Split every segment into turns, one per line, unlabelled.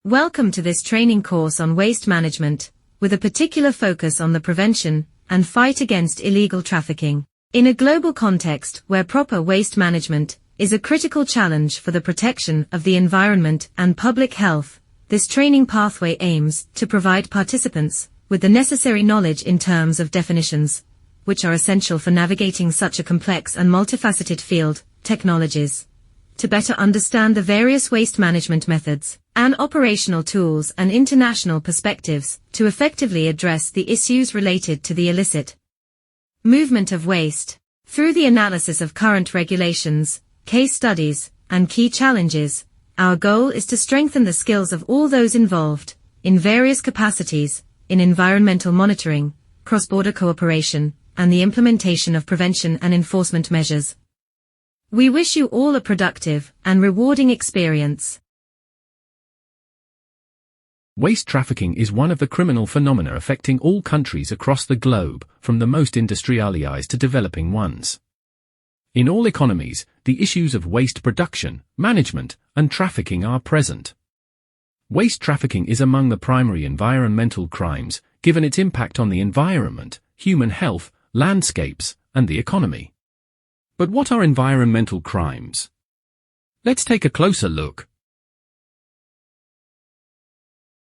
Welcome to this training course on waste management, with a particular focus on the prevention and fight against illegal trafficking. In a global context where proper waste management is a critical challenge for the protection of the environment and public health, this training pathway aims to provide participants with the necessary knowledge in terms of definitions, which are essential for navigating such a complex and multifaceted field, technologies, to better understand the various waste management methods and operational tools and international perspectives to effectively address the issues related to the illicit movement of waste. Through the analysis of current regulations, case studies, and key challenges, our goal is to strengthen the skills of all those involved, in various capacities, in environmental monitoring, cross-border cooperation, and the implementation of prevention and enforcement measures. We wish you all a productive and rewarding experience.
Waste trafficking is one of the criminal phenomena affecting all countries across the globe, from the most industrialized to developing ones. In all economies, the issues of waste production, management, and trafficking are present. Waste trafficking is among the primary environmental crimes, given its impact on the environment, human health, landscapes, and the economy. But what are environmental crimes? Let's take a closer look.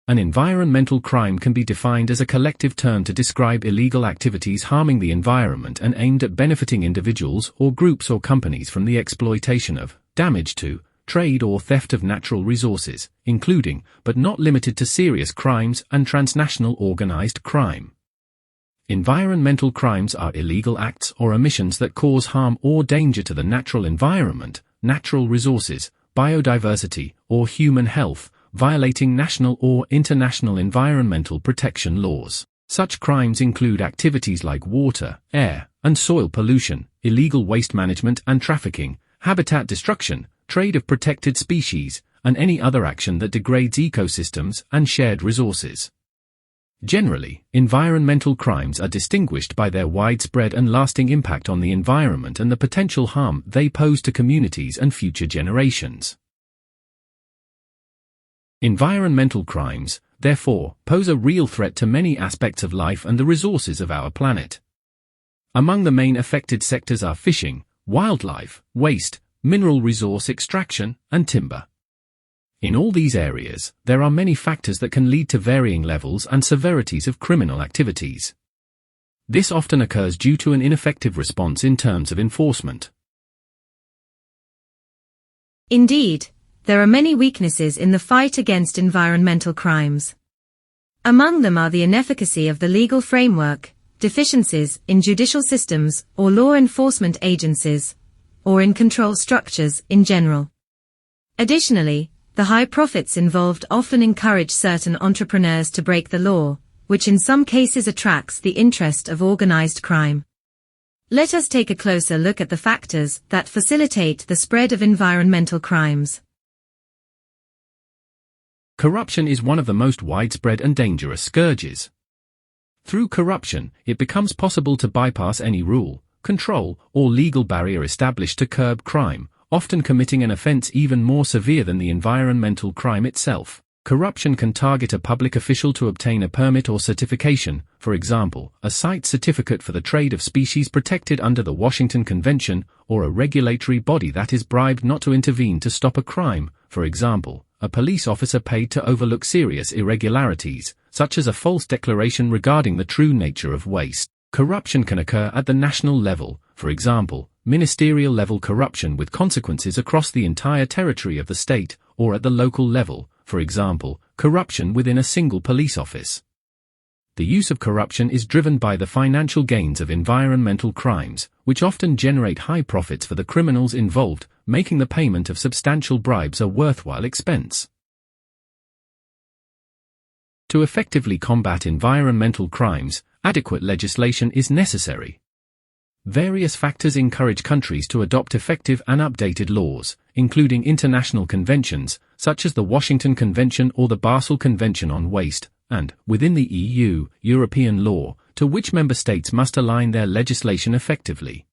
An environmental crime can be defined as a collective term to describe illegal activities harming the environment and aimed at benefiting individuals or groups or companies from the exploitation of, damage to, trade or theft of natural resources, including, but not limited to serious crimes and transnational organized crime. Environmental crimes are illegal acts or omissions that cause harm or danger to the natural environment, natural resources, biodiversity, or human health, violating national or international environmental protection laws. Such crimes include activities like water, air, and soil pollution, illegal waste management and trafficking, habitat destruction, trade of protected species, and any other action that degrades ecosystems and shared resources. Generally, environmental crimes are distinguished by their widespread and lasting impact on the environment and the potential harm they pose to communities and future generations. Environmental crimes, therefore, pose a real threat to many aspects of life and the resources of our planet. Among the main affected sectors are fishing, wildlife, waste, mineral resource extraction, and timber. In all these areas, there are many factors that can lead to varying levels and severities of criminal activities. This often occurs due to an ineffective response in terms of enforcement.
Indeed, there are many weaknesses in the fight against environmental crimes. Among them are the inefficacy of the legal framework, deficiencies in judicial systems or law enforcement agencies, or in control structures in general. Additionally, the high profits involved often encourage certain entrepreneurs to break the law, which in some cases attracts the interest of organized crime. Let us take a closer look at the factors that facilitate the spread of environmental crimes.
Corruption is one of the most widespread and dangerous scourges. Through corruption, it becomes possible to bypass any rule, control, or legal barrier established to curb crime, often committing an offense even more severe than the environmental crime itself. Corruption can target a public official to obtain a permit or certification, for example, a site certificate for the trade of species protected under the Washington Convention, or a regulatory body that is bribed not to intervene to stop a crime, for example, a police officer paid to overlook serious irregularities, such as a false declaration regarding the true nature of waste. Corruption can occur at the national level, for example, ministerial-level corruption with consequences across the entire territory of the state, or at the local level, for example, corruption within a single police office. The use of corruption is driven by the financial gains of environmental crimes, which often generate high profits for the criminals involved, making the payment of substantial bribes a worthwhile expense. To effectively combat environmental crimes, adequate legislation is necessary. Various factors encourage countries to adopt effective and updated laws, including international conventions, such as the Washington Convention or the Basel Convention on Waste, and, within the EU, European law, to which member states must align their legislation effectively.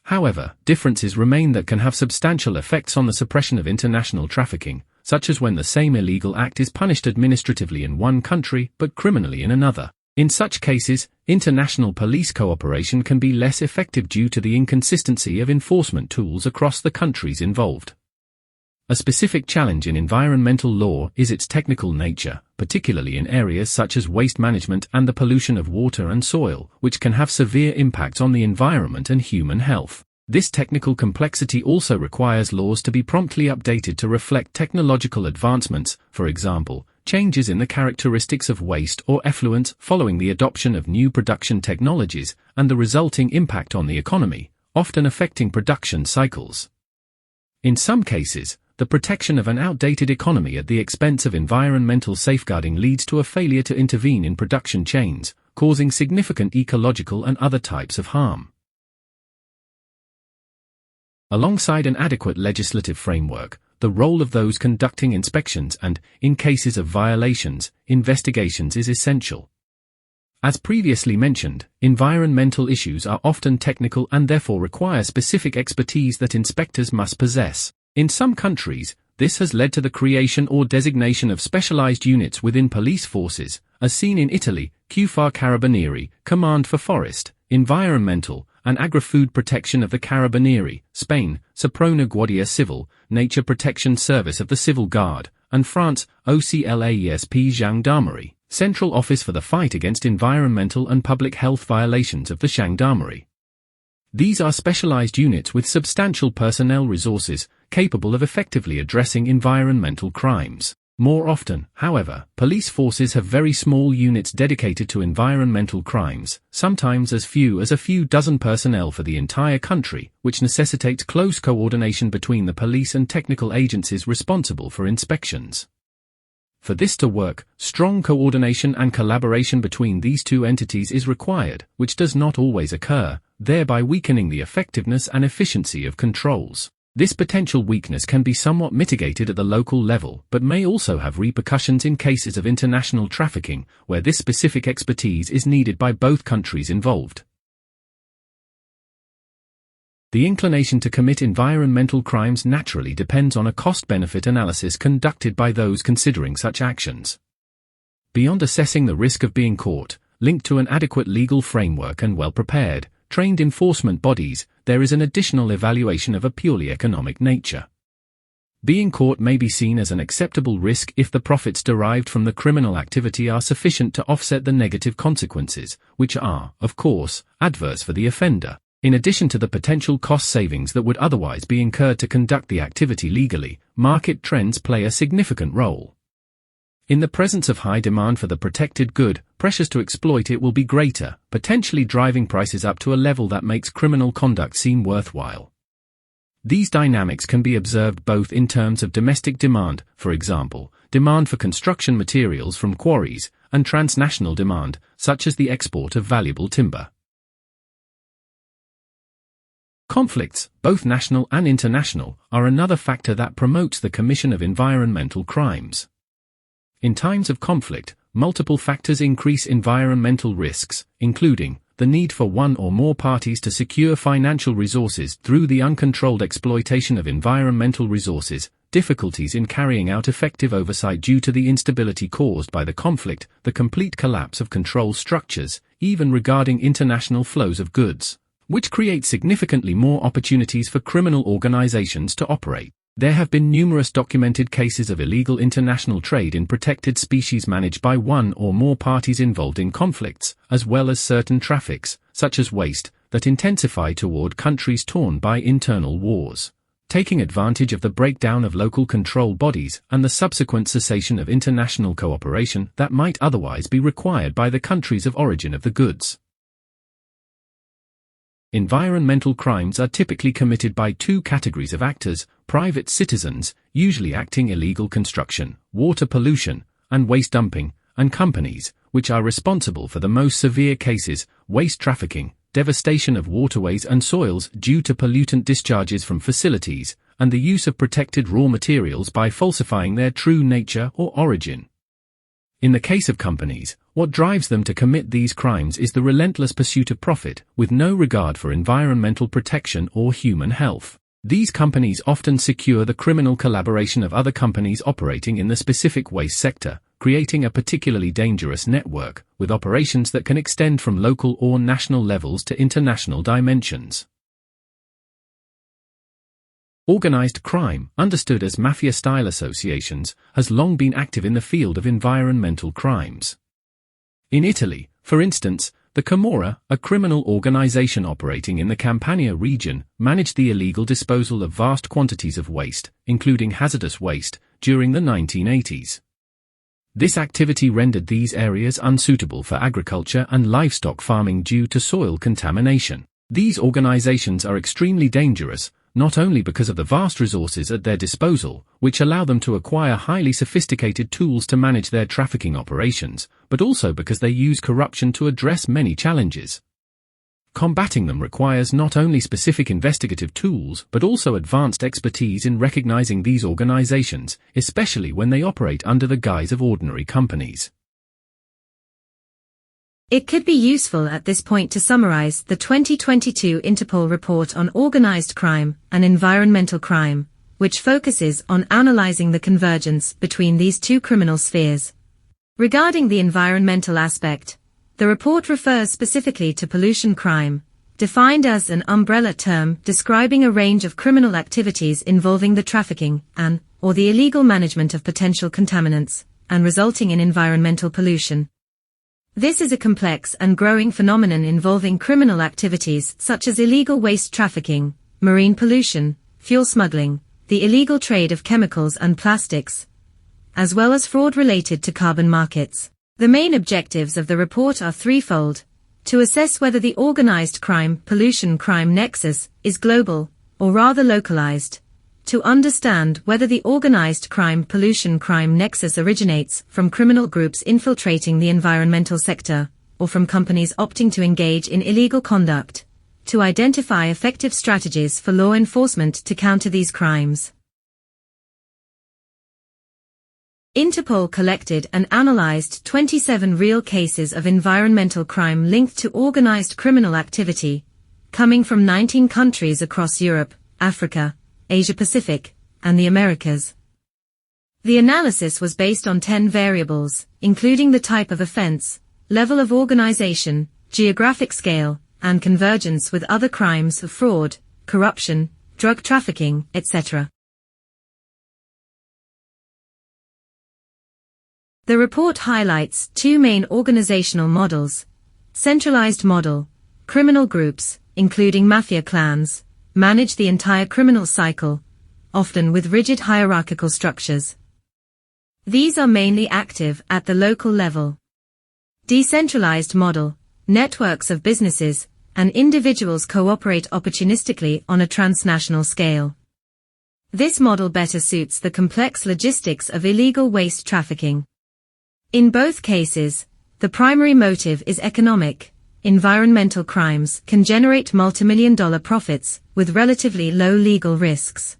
However, differences remain that can have substantial effects on the suppression of international trafficking, such as when the same illegal act is punished administratively in one country but criminally in another. In such cases, international police cooperation can be less effective due to the inconsistency of enforcement tools across the countries involved. A specific challenge in environmental law is its technical nature, particularly in areas such as waste management and the pollution of water and soil, which can have severe impacts on the environment and human health. This technical complexity also requires laws to be promptly updated to reflect technological advancements, for example, changes in the characteristics of waste or effluent following the adoption of new production technologies, and the resulting impact on the economy, often affecting production cycles. In some cases, the protection of an outdated economy at the expense of environmental safeguarding leads to a failure to intervene in production chains, causing significant ecological and other types of harm. Alongside an adequate legislative framework, the role of those conducting inspections and, in cases of violations, investigations is essential. As previously mentioned, environmental issues are often technical and therefore require specific expertise that inspectors must possess. In some countries, this has led to the creation or designation of specialized units within police forces, as seen in Italy, QFAR Carabinieri, Command for Forest, Environmental, and Agri-Food Protection of the Carabinieri, Spain, Soprona Guardia Civil, Nature Protection Service of the Civil Guard, and France, OCLAESP Gendarmerie, Central Office for the Fight Against Environmental and Public Health Violations of the Gendarmerie. These are specialized units with substantial personnel resources, capable of effectively addressing environmental crimes. More often, however, police forces have very small units dedicated to environmental crimes, sometimes as few as a few dozen personnel for the entire country, which necessitates close coordination between the police and technical agencies responsible for inspections. For this to work, strong coordination and collaboration between these two entities is required, which does not always occur, thereby weakening the effectiveness and efficiency of controls. This potential weakness can be somewhat mitigated at the local level, but may also have repercussions in cases of international trafficking, where this specific expertise is needed by both countries involved. The inclination to commit environmental crimes naturally depends on a cost-benefit analysis conducted by those considering such actions. Beyond assessing the risk of being caught, linked to an adequate legal framework and well-prepared, trained enforcement bodies, there is an additional evaluation of a purely economic nature. Being caught may be seen as an acceptable risk if the profits derived from the criminal activity are sufficient to offset the negative consequences, which are, of course, adverse for the offender. In addition to the potential cost savings that would otherwise be incurred to conduct the activity legally, market trends play a significant role. In the presence of high demand for the protected good, pressures to exploit it will be greater, potentially driving prices up to a level that makes criminal conduct seem worthwhile. These dynamics can be observed both in terms of domestic demand, for example, demand for construction materials from quarries, and transnational demand, such as the export of valuable timber. Conflicts, both national and international, are another factor that promotes the commission of environmental crimes. In times of conflict, multiple factors increase environmental risks, including the need for one or more parties to secure financial resources through the uncontrolled exploitation of environmental resources, difficulties in carrying out effective oversight due to the instability caused by the conflict, the complete collapse of control structures, even regarding international flows of goods, which create significantly more opportunities for criminal organizations to operate. There have been numerous documented cases of illegal international trade in protected species managed by one or more parties involved in conflicts, as well as certain traffics, such as waste, that intensify toward countries torn by internal wars. Taking advantage of the breakdown of local control bodies and the subsequent cessation of international cooperation that might otherwise be required by the countries of origin of the goods. Environmental crimes are typically committed by two categories of actors: private citizens, usually acting illegal construction, water pollution, and waste dumping, and companies, which are responsible for the most severe cases: waste trafficking, devastation of waterways and soils due to pollutant discharges from facilities, and the use of protected raw materials by falsifying their true nature or origin. In the case of companies, what drives them to commit these crimes is the relentless pursuit of profit, with no regard for environmental protection or human health. These companies often secure the criminal collaboration of other companies operating in the specific waste sector, creating a particularly dangerous network, with operations that can extend from local or national levels to international dimensions. Organized crime, understood as mafia-style associations, has long been active in the field of environmental crimes. In Italy, for instance, the Camorra, a criminal organization operating in the Campania region, managed the illegal disposal of vast quantities of waste, including hazardous waste, during the 1980s. This activity rendered these areas unsuitable for agriculture and livestock farming due to soil contamination. These organizations are extremely dangerous, not only because of the vast resources at their disposal, which allow them to acquire highly sophisticated tools to manage their trafficking operations, but also because they use corruption to address many challenges. Combating them requires not only specific investigative tools but also advanced expertise in recognizing these organizations, especially when they operate under the guise of ordinary companies.
It could be useful at this point to summarize the 2022 Interpol report on organized crime and environmental crime, which focuses on analyzing the convergence between these two criminal spheres. Regarding the environmental aspect, the report refers specifically to pollution crime, defined as an umbrella term describing a range of criminal activities involving the trafficking or the illegal management of potential contaminants, and resulting in environmental pollution. This is a complex and growing phenomenon involving criminal activities such as illegal waste trafficking, marine pollution, fuel smuggling, the illegal trade of chemicals and plastics, as well as fraud related to carbon markets. The main objectives of the report are threefold: to assess whether the organized crime-pollution crime nexus is global, or rather localized; to understand whether the organized crime-pollution crime nexus originates from criminal groups infiltrating the environmental sector, or from companies opting to engage in illegal conduct; to identify effective strategies for law enforcement to counter these crimes. Interpol collected and analyzed 27 real cases of environmental crime linked to organized criminal activity, coming from 19 countries across Europe, Africa, Asia-Pacific, and the Americas. The analysis was based on 10 variables, including the type of offense, level of organization, geographic scale, and convergence with other crimes of fraud, corruption, drug trafficking, etc. The report highlights two main organizational models: centralized model, criminal groups, including mafia clans, manage the entire criminal cycle, often with rigid hierarchical structures. These are mainly active at the local level. Decentralized model, networks of businesses and individuals cooperate opportunistically on a transnational scale. This model better suits the complex logistics of illegal waste trafficking. In both cases, the primary motive is economic. Environmental crimes can generate multimillion-dollar profits with relatively low legal risks.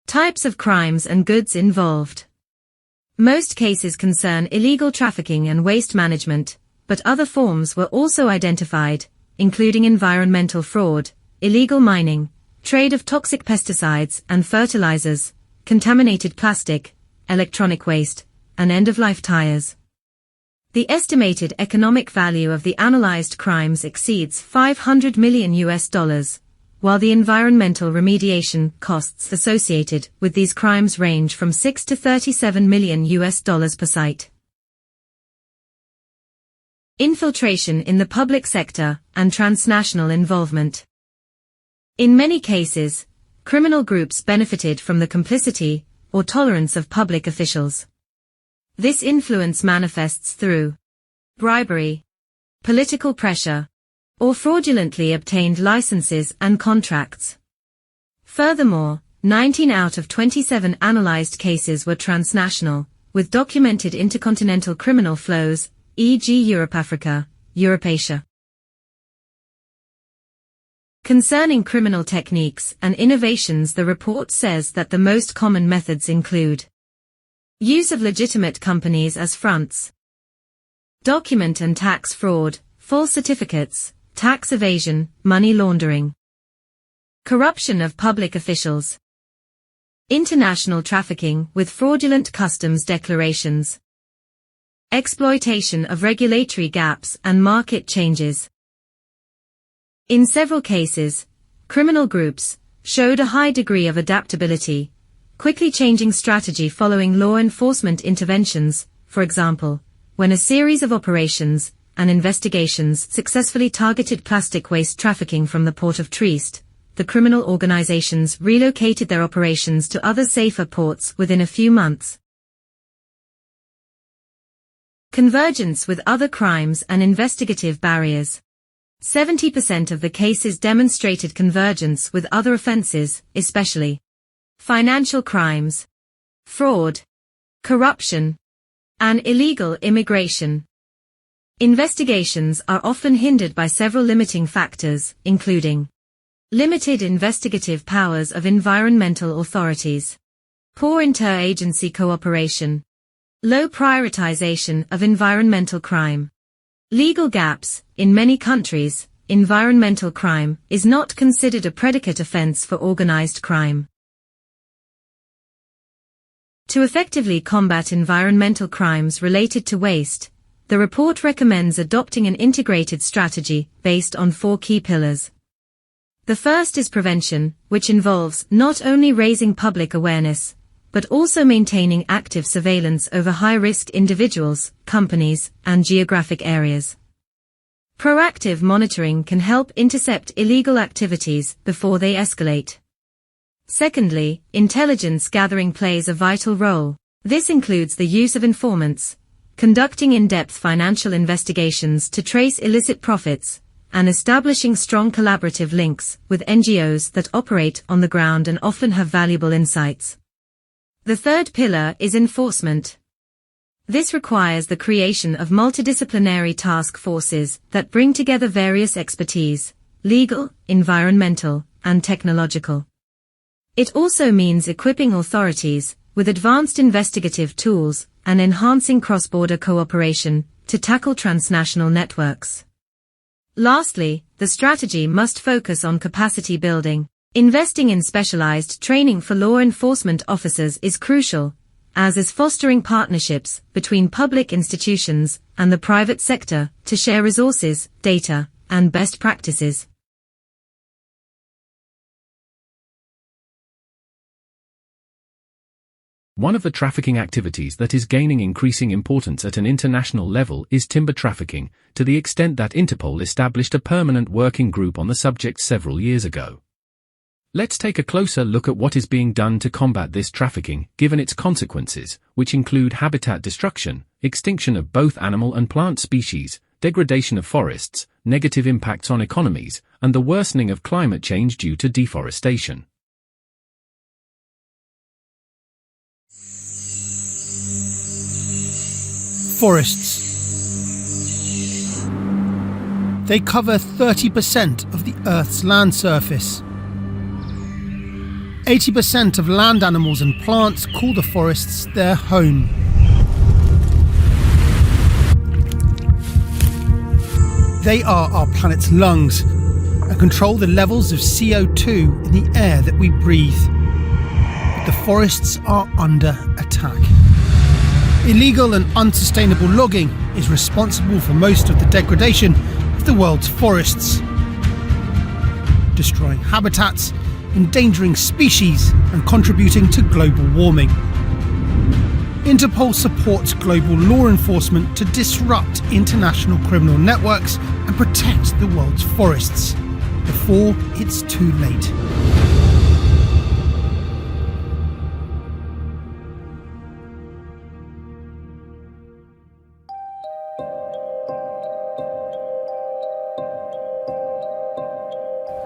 Types of crimes and goods involved. Most cases concern illegal trafficking and waste management, but other forms were also identified, including environmental fraud, illegal mining, trade of toxic pesticides and fertilizers, contaminated plastic, electronic waste, and end-of-life tires. The estimated economic value of the analyzed crimes exceeds $500 million, while the environmental remediation costs associated with these crimes range from $6 to $37 million per site. Infiltration in the public sector and transnational involvement. In many cases, criminal groups benefited from the complicity or tolerance of public officials. This influence manifests through bribery, political pressure, or fraudulently obtained licenses and contracts. Furthermore, 19 out of 27 analyzed cases were transnational, with documented intercontinental criminal flows, e.g. Europe-Africa, Europe-Asia. Concerning criminal techniques and innovations, the report says that the most common methods include use of legitimate companies as fronts, document and tax fraud, false certificates, tax evasion, money laundering, Corruption of public officials. International trafficking with fraudulent customs declarations. Exploitation of regulatory gaps and market changes. In several cases, criminal groups showed a high degree of adaptability, quickly changing strategy following law enforcement interventions. For example, when a series of operations and investigations successfully targeted plastic waste trafficking from the port of Trieste, the criminal organizations relocated their operations to other safer ports within a few months. Convergence with other crimes and investigative barriers. 70% of the cases demonstrated convergence with other offenses, especially financial crimes, fraud, corruption, and illegal immigration. Investigations are often hindered by several limiting factors, including limited investigative powers of environmental authorities, poor inter-agency cooperation, low prioritization of environmental crime, legal gaps. In many countries, environmental crime is not considered a predicate offense for organized crime. To effectively combat environmental crimes related to waste, the report recommends adopting an integrated strategy based on 4 key pillars. The first is prevention, which involves not only raising public awareness, but also maintaining active surveillance over high-risk individuals, companies, and geographic areas. Proactive monitoring can help intercept illegal activities before they escalate. Secondly, intelligence gathering plays a vital role. This includes the use of informants, conducting in-depth financial investigations to trace illicit profits, and establishing strong collaborative links with NGOs that operate on the ground and often have valuable insights. The third pillar is enforcement. This requires the creation of multidisciplinary task forces that bring together various expertise, legal, environmental, and technological. It also means equipping authorities with advanced investigative tools and enhancing cross-border cooperation to tackle transnational networks. Lastly, the strategy must focus on capacity building. Investing in specialized training for law enforcement officers is crucial, as is fostering partnerships between public institutions and the private sector to share resources, data, and best practices.
One of the trafficking activities that is gaining increasing importance at an international level is timber trafficking, to the extent that Interpol established a permanent working group on the subject several years ago. Let's take a closer look at what is being done to combat this trafficking, given its consequences, which include habitat destruction, extinction of both animal and plant species, degradation of forests, negative impacts on economies, and the worsening of climate change due to deforestation.
Forests. They cover 30% of the Earth's land surface. 80% of land animals and plants call the forests their home. They are our planet's lungs and control the levels of CO2 in the air that we breathe. But the forests are under attack. Illegal and unsustainable logging is responsible for most of the degradation of the world's forests, destroying habitats, endangering species, and contributing to global warming. Interpol supports global law enforcement to disrupt international criminal networks and protect the world's forests before it's too late.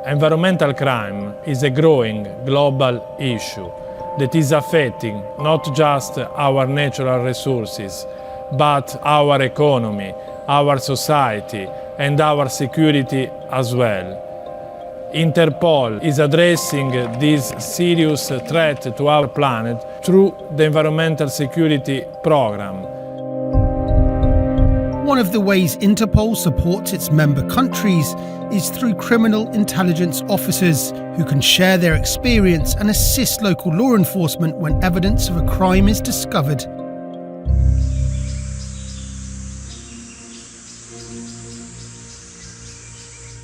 Environmental crime is a growing global issue that is affecting not just our natural resources, but our economy, our society, and our security as well. Interpol is addressing this serious threat to our planet through the Environmental Security Program.
One of the ways Interpol supports its member countries is through criminal intelligence officers who can share their experience and assist local law enforcement when evidence of a crime is discovered.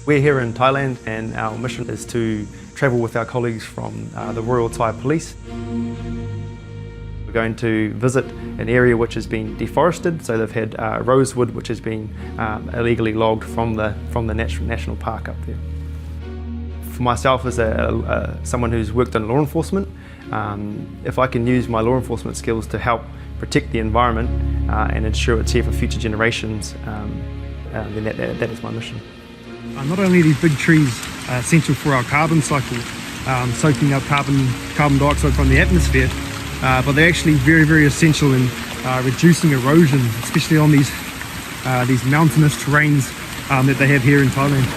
We're here in Thailand and our mission is to travel with our colleagues from the Royal Thai Police. We're going to visit an area which has been deforested, so they've had rosewood which has been illegally logged from the national park up there. For myself as someone who's worked in law enforcement, if I can use my law enforcement skills to help protect the environment and ensure it's here for future generations, then that is my mission.
Not only are these big trees essential for our carbon cycle, soaking up carbon dioxide from the atmosphere, but they're actually very, very essential in reducing erosion, especially on these mountainous terrains that they have here in Thailand.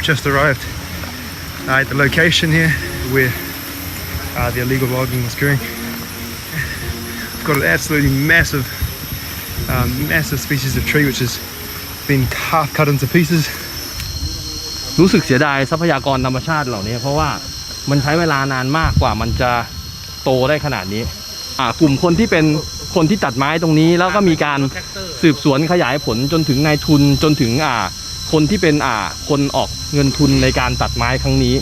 Just arrived at the location here where the illegal logging was going. We've got an absolutely massive species of tree which has been half cut into pieces.
รู้สึกเสียดายทรัพยากรธรรมชาติเหล่านี้เพราะว่ามันใช้เวลานานมากกว่ามันจะโตได้ขนาดนี้กลุ่มคนที่เป็นคนที่ตัดไม้ตรงนี้แล้วก็มีการสืบสวนขยายผลจนถึงนายทุนจนถึงคนที่เป็นคนออกเงินทุนในการตัดไม้ครั้งนี้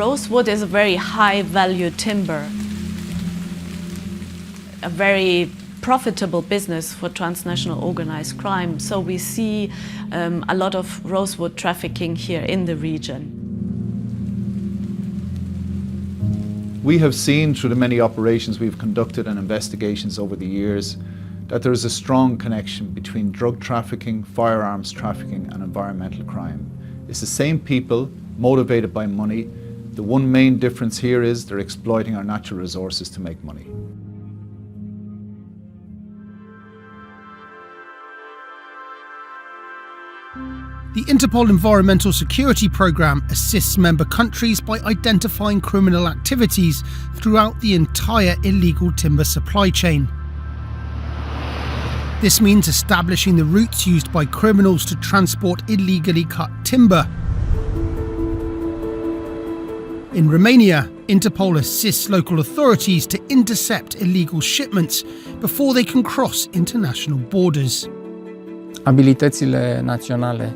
Rosewood is a very high-value timber, a very profitable business for transnational organized crime. So we see a lot of rosewood trafficking here in the region.
We have seen through the many operations we've conducted and investigations over the years that there is a strong connection between drug trafficking, firearms trafficking and environmental crime. It's the same people motivated by money. The one main difference here is they're exploiting our natural resources to make money.
The Interpol Environmental Security Programme assists member countries by identifying criminal activities throughout the entire illegal timber supply chain. This means establishing the routes used by criminals to transport illegally cut timber. In Romania, Interpol assists local authorities to intercept illegal shipments before they can cross international borders.
Abilitățile naționale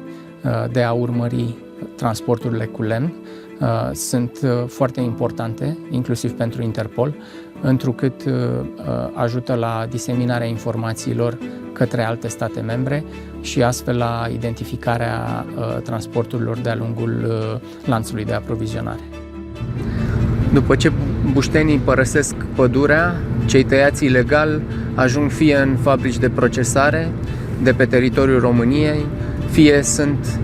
de a urmări transporturile cu lemn sunt foarte importante, inclusiv pentru Interpol, întrucât ajută la diseminarea informațiilor către alte state membre și astfel la identificarea transporturilor de-a lungul lanțului de aprovizionare. După ce buștenii părăsesc pădurea, cei tăiați ilegal ajung fie în fabrici de procesare de pe teritoriul României, fie sunt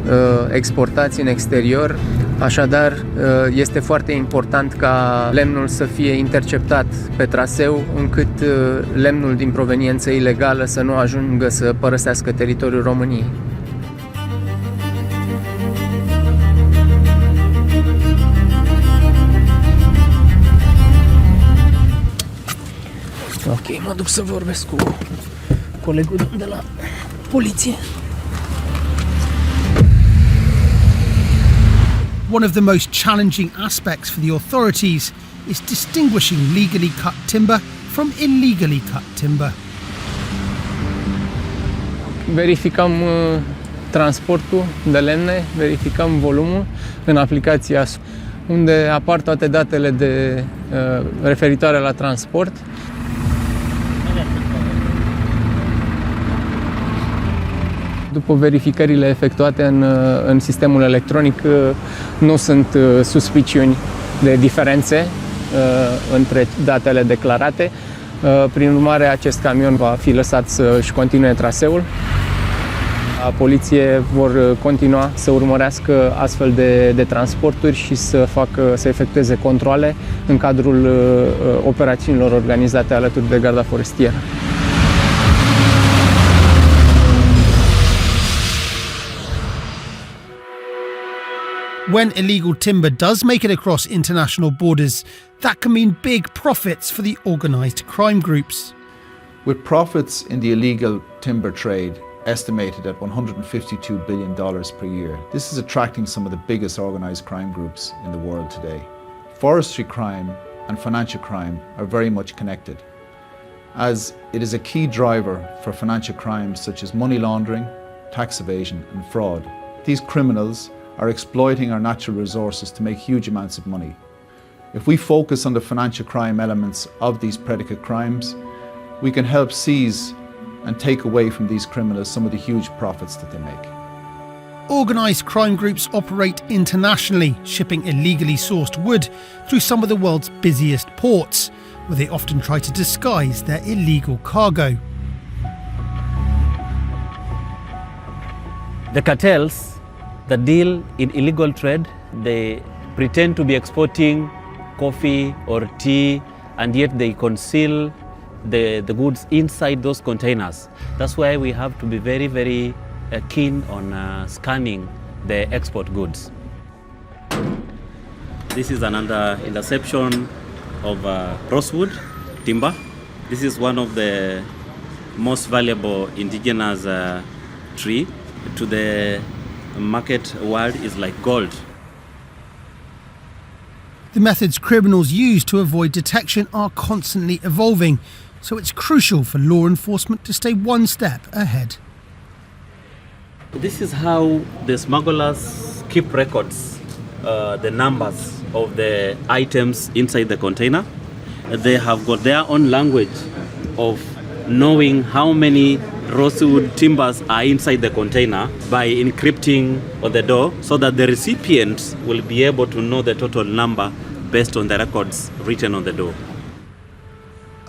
exportați în exterior. Așadar, este foarte important ca lemnul să fie interceptat pe traseu, încât lemnul din proveniență ilegală să nu ajungă să părăsească teritoriul României. Ok, mă duc să vorbesc cu colegul de la poliție.
One of the most challenging aspects for the authorities is distinguishing legally cut timber from illegally cut timber.
Verificăm transportul de lemne, verificăm volumul în aplicația unde apar toate datele referitoare la transport. După verificările efectuate în sistemul electronic, nu sunt suspiciuni de diferențe între datele declarate. Prin urmare, acest camion va fi lăsat să-și continue traseul. Poliție vor continua să urmărească astfel de transporturi și să efectueze controale în cadrul operațiunilor organizate alături de Garda Forestieră.
When illegal timber does make it across international borders, that can mean big profits for the organised crime groups.
With profits in the illegal timber trade estimated at $152 billion per year, this is attracting some of the biggest organised crime groups in the world today. Forestry crime and financial crime are very much connected, as it is a key driver for financial crimes such as money laundering, tax evasion and fraud. These criminals are exploiting our natural resources to make huge amounts of money. If we focus on the financial crime elements of these predicate crimes, we can help seize and take away from these criminals some of the huge profits that they make.
Organised crime groups operate internationally, shipping illegally sourced wood through some of the world's busiest ports, where they often try to disguise their illegal cargo.
The cartels that deal in illegal trade, they pretend to be exporting coffee or tea, and yet they conceal the goods inside those containers. That's why we have to be very, very keen on scanning the export goods. This is another interception of rosewood timber. This is one of the most valuable indigenous tree. To the market world is like gold.
The methods criminals use to avoid detection are constantly evolving, so it's crucial for law enforcement to stay one step ahead.
This is how the smugglers keep records, the numbers of the items inside the container. They have got their own language of knowing how many rosewood timbers are inside the container by encrypting on the door, so that the recipients will be able to know the total number based on the records written on the door.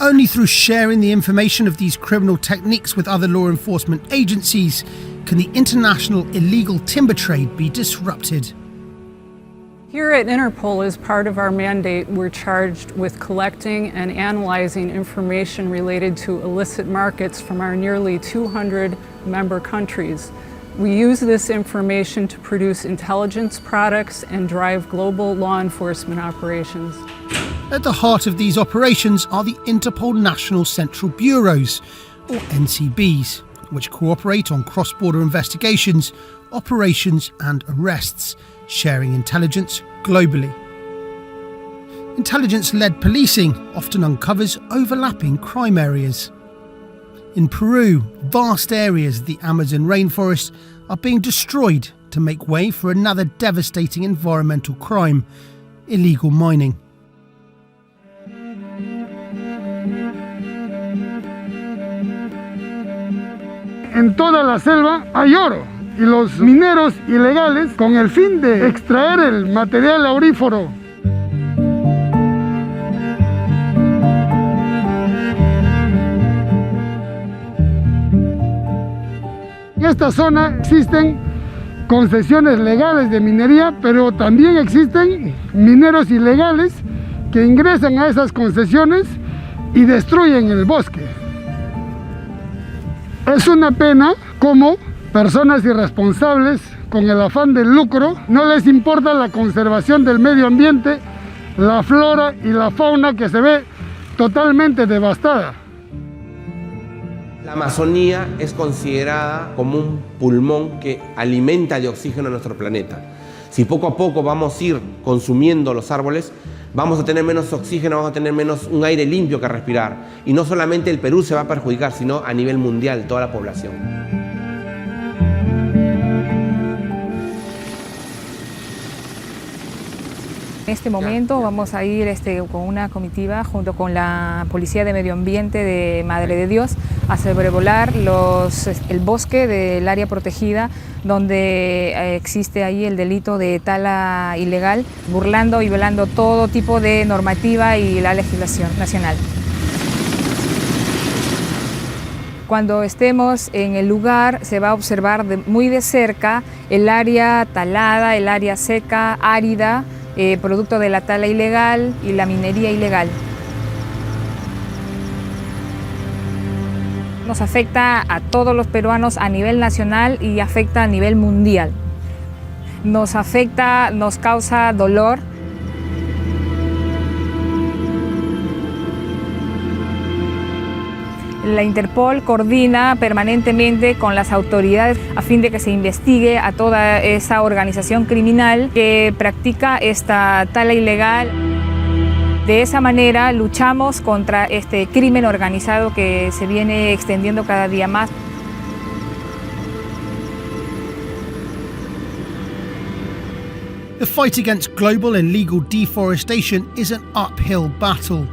Only through sharing the information of these criminal techniques with other law enforcement agencies can the international illegal timber trade be disrupted.
Here at Interpol, as part of our mandate, we're charged with collecting and analyzing information related to illicit markets from our nearly 200 member countries. We use this information to produce intelligence products and drive global law enforcement operations.
At the heart of these operations are the Interpol National Central Bureaus, or NCBs, which cooperate on cross-border investigations, operations and arrests, sharing intelligence globally. Intelligence-led policing often uncovers overlapping crime areas. In Peru, vast areas of the Amazon rainforest are being destroyed to make way for another devastating environmental crime: illegal mining.
En toda la selva hay oro y los mineros ilegales, con el fin de extraer el material aurífero en esta zona, existen concesiones legales de minería, pero también existen mineros ilegales que ingresan a esas concesiones y destruyen el bosque. Es una pena cómo personas irresponsables, con el afán del lucro, no les importa la conservación del medio ambiente, la flora y la fauna, que se ve totalmente devastada.
La Amazonía es considerada como un pulmón que alimenta de oxígeno a nuestro planeta. Si poco a poco vamos a ir consumiendo los árboles, vamos a tener menos oxígeno, vamos a tener menos un aire limpio que respirar. Y no solamente el Perú se va a perjudicar, sino a nivel mundial, toda la población.
En este momento vamos a ir con una comitiva junto con la Policía de Medio Ambiente de Madre de Dios a sobrevolar el bosque del área protegida, donde existe ahí el delito de tala ilegal, burlando y violando todo tipo de normativa y la legislación nacional. Cuando estemos en el lugar se va a observar muy de cerca el área talada, el área seca, árida, producto de la tala ilegal y la minería ilegal. Nos afecta a todos los peruanos a nivel nacional y afecta a nivel mundial. nos afecta, nos causa dolor. La Interpol coordina permanentemente con las autoridades a fin de que se investigue a toda esa organización criminal que practica esta tala ilegal. De esa manera luchamos contra este crimen organizado que se viene extendiendo cada día más.
The fight against global illegal deforestation is an uphill battle.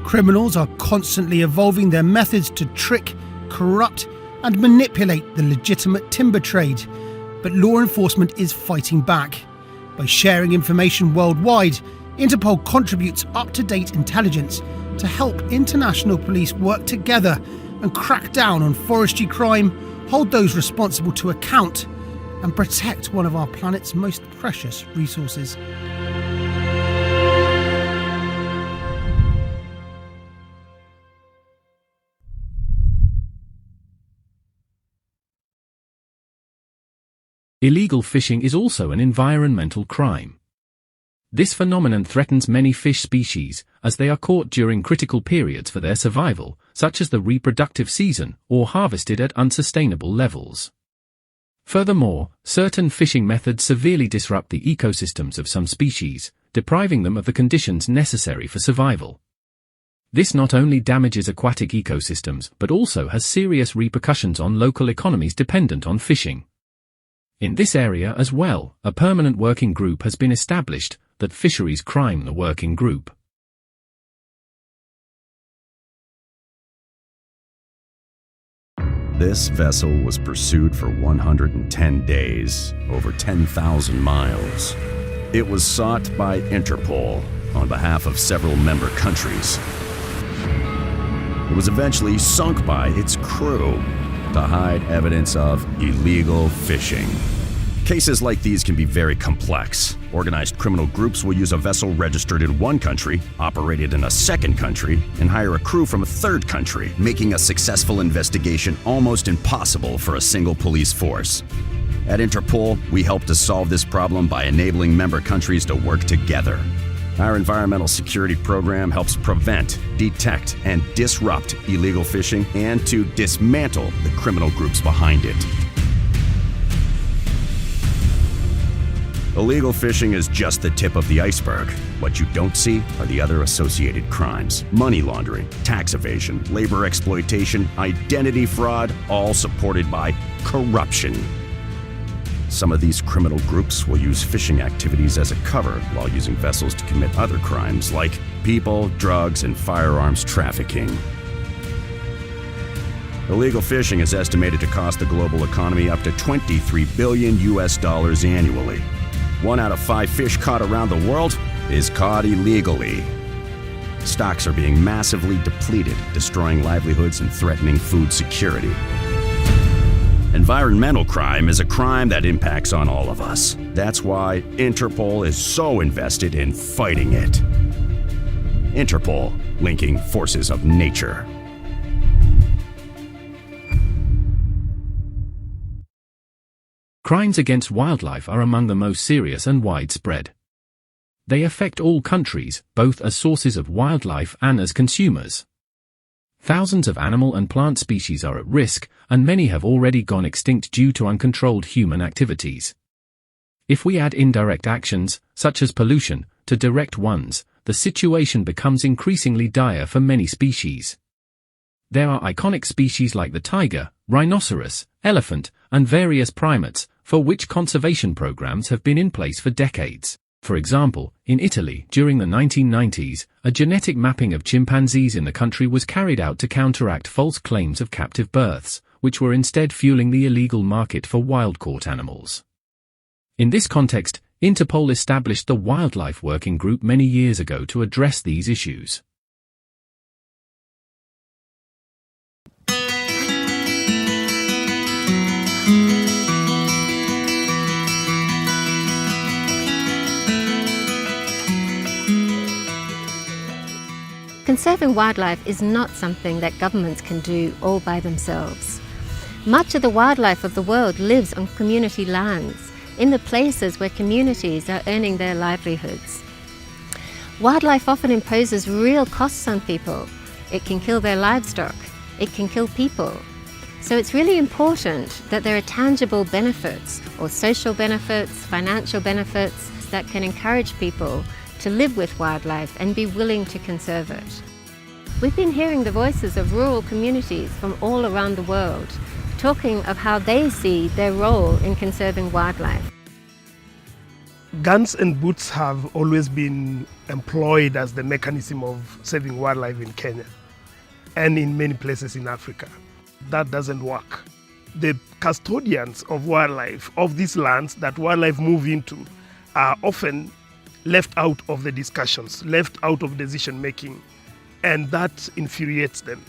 Criminals are constantly evolving their methods to trick, corrupt, and manipulate the legitimate timber trade. But law enforcement is fighting back. By sharing information worldwide, Interpol contributes up-to-date intelligence to help international police work together and crack down on forestry crime, hold those responsible to account, and protect one of our planet's most precious resources.
Illegal fishing is also an environmental crime. This phenomenon threatens many fish species as they are caught during critical periods for their survival, such as the reproductive season, or harvested at unsustainable levels. Furthermore, certain fishing methods severely disrupt the ecosystems of some species, depriving them of the conditions necessary for survival. This not only damages aquatic ecosystems but also has serious repercussions on local economies dependent on fishing. In this area as well, a permanent working group has been established, that Fisheries Crime the Working Group.
This vessel was pursued for 110 days, over 10,000 miles. It was sought by Interpol on behalf of several member countries. It was eventually sunk by its crew to hide evidence of illegal fishing. Cases like these can be very complex. Organized criminal groups will use a vessel registered in one country, operated in a second country, and hire a crew from a third country, making a successful investigation almost impossible for a single police force. At Interpol, we help to solve this problem by enabling member countries to work together. Our environmental security program helps prevent, detect, and disrupt illegal fishing and to dismantle the criminal groups behind it. Illegal fishing is just the tip of the iceberg. What you don't see are the other associated crimes: money laundering, tax evasion, labor exploitation, identity fraud, all supported by corruption. Some of these criminal groups will use fishing activities as a cover while using vessels to commit other crimes like people, drugs, and firearms trafficking. Illegal fishing is estimated to cost the global economy up to $23 billion annually. 1 out of 5 fish caught around the world is caught illegally. Stocks are being massively depleted, destroying livelihoods and threatening food security. Environmental crime is a crime that impacts on all of us. That's why Interpol is so invested in fighting it. Interpol, linking forces of nature.
Crimes against wildlife are among the most serious and widespread. They affect all countries, both as sources of wildlife and as consumers. Thousands of animal and plant species are at risk, and many have already gone extinct due to uncontrolled human activities. If we add indirect actions, such as pollution, to direct ones, the situation becomes increasingly dire for many species. There are iconic species like the tiger, rhinoceros, elephant, and various primates, for which conservation programs have been in place for decades. For example, in Italy, during the 1990s, a genetic mapping of chimpanzees in the country was carried out to counteract false claims of captive births, which were instead fueling the illegal market for wild-caught animals. In this context, Interpol established the Wildlife Working Group many years ago to address these issues.
Conserving wildlife is not something that governments can do all by themselves. Much of the wildlife of the world lives on community lands. in the places where communities are earning their livelihoods. Wildlife often imposes real costs on people. It can kill their livestock. It can kill people. So it's really important that there are tangible benefits, or social benefits, financial benefits, that can encourage people to live with wildlife and be willing to conserve it. We've been hearing the voices of rural communities from all around the world, talking of how they see their role in conserving wildlife.
Guns and boots have always been employed as the mechanism of saving wildlife in Kenya and in many places in Africa. That doesn't work. The custodians of wildlife, of these lands that wildlife move into, are often left out of the discussions, left out of decision making, and that infuriates them.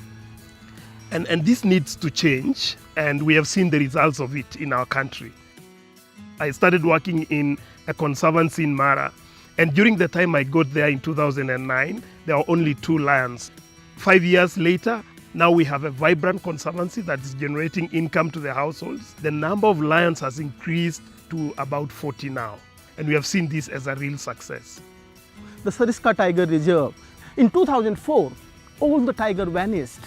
And this needs to change, and we have seen the results of it in our country. I started working in a conservancy in Mara, and during the time I got there in 2009, there were only 2 lions. 5 years later, now we have a vibrant conservancy that is generating income to the households. The number of lions has increased to about 40 now, and we have seen this as a real success.
The Sariska Tiger Reserve, in 2004, all the tiger vanished.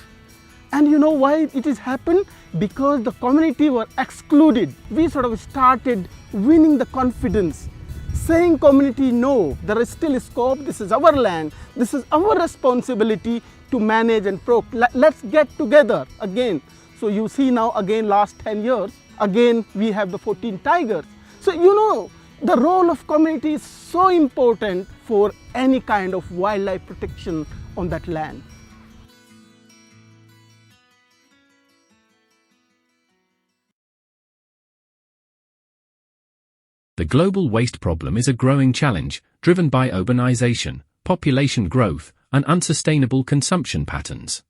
And you know why it has happened? Because the community were excluded. We sort of started winning the confidence, saying community, no, there is still scope, this is our land, this is our responsibility to manage and let's get together again. So you see now again last 10 years, again we have the 14 tigers. So you know, the role of community is so important for any kind of wildlife protection on that land.
The global waste problem is a growing challenge, driven by urbanization, population growth, and unsustainable consumption patterns.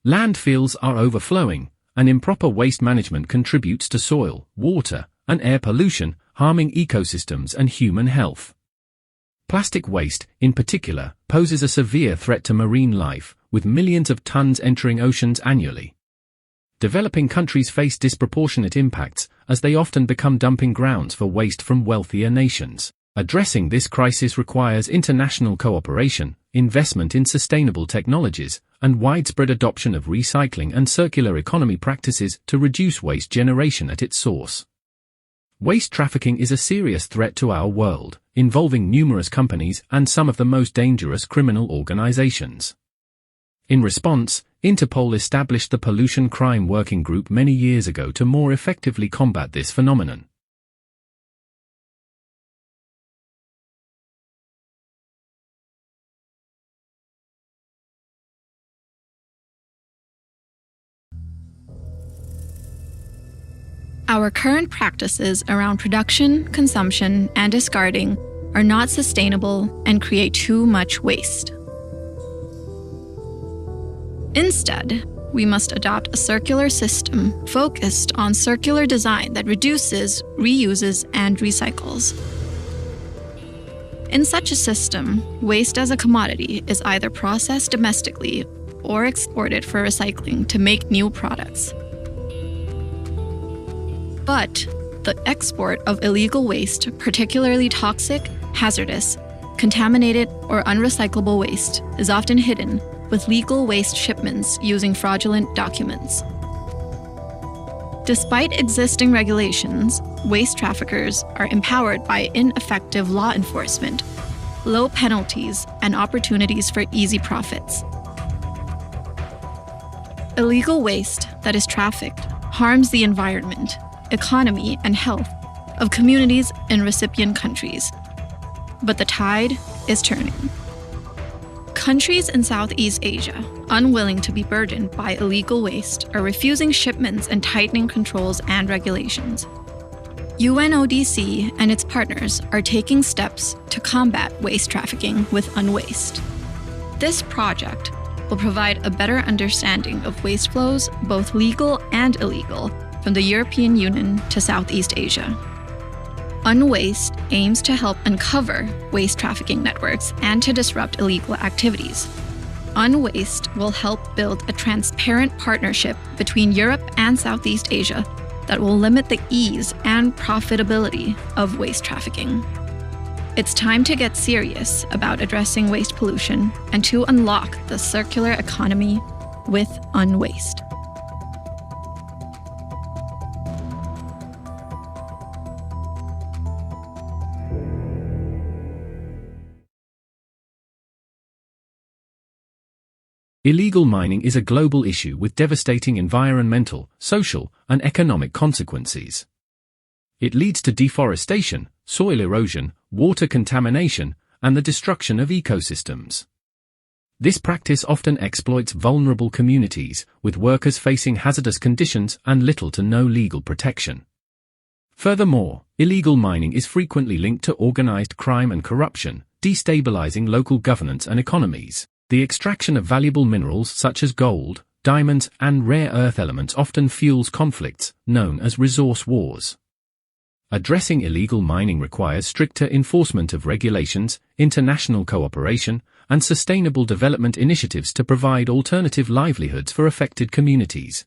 Landfills are overflowing, and improper waste management contributes to soil, water, and air pollution, harming ecosystems and human health. Plastic waste, in particular, poses a severe threat to marine life, with millions of tons entering oceans annually. Developing countries face disproportionate impacts, as they often become dumping grounds for waste from wealthier nations. Addressing this crisis requires international cooperation, investment in sustainable technologies, and widespread adoption of recycling and circular economy practices to reduce waste generation at its source. Waste trafficking is a serious threat to our world, involving numerous companies and some of the most dangerous criminal organizations. In response, Interpol established the Pollution Crime Working Group many years ago to more effectively combat this phenomenon.
Our current practices around production, consumption, and discarding are not sustainable and create too much waste. Instead, we must adopt a circular system focused on circular design that reduces, reuses, and recycles. In such a system, waste as a commodity is either processed domestically or exported for recycling to make new products. But the export of illegal waste, particularly toxic, hazardous, contaminated, or unrecyclable waste, is often hidden with legal waste shipments using fraudulent documents. Despite existing regulations, waste traffickers are empowered by ineffective law enforcement, low penalties, and opportunities for easy profits. Illegal waste that is trafficked harms the environment, economy, and health of communities in recipient countries. But the tide is turning. Countries in Southeast Asia, unwilling to be burdened by illegal waste, are refusing shipments and tightening controls and regulations. UNODC and its partners are taking steps to combat waste trafficking with UnWaste. This project will provide a better understanding of waste flows, both legal and illegal, from the European Union to Southeast Asia. UnWaste aims to help uncover waste trafficking networks and to disrupt illegal activities. UnWaste will help build a transparent partnership between Europe and Southeast Asia that will limit the ease and profitability of waste trafficking. It's time to get serious about addressing waste pollution and to unlock the circular economy with Unwaste.
Illegal mining is a global issue with devastating environmental, social, and economic consequences. It leads to deforestation, soil erosion, water contamination, and the destruction of ecosystems. This practice often exploits vulnerable communities, with workers facing hazardous conditions and little to no legal protection. Furthermore, illegal mining is frequently linked to organized crime and corruption, destabilizing local governance and economies. The extraction of valuable minerals such as gold, diamonds, and rare earth elements often fuels conflicts, known as resource wars. Addressing illegal mining requires stricter enforcement of regulations, international cooperation, and sustainable development initiatives to provide alternative livelihoods for affected communities.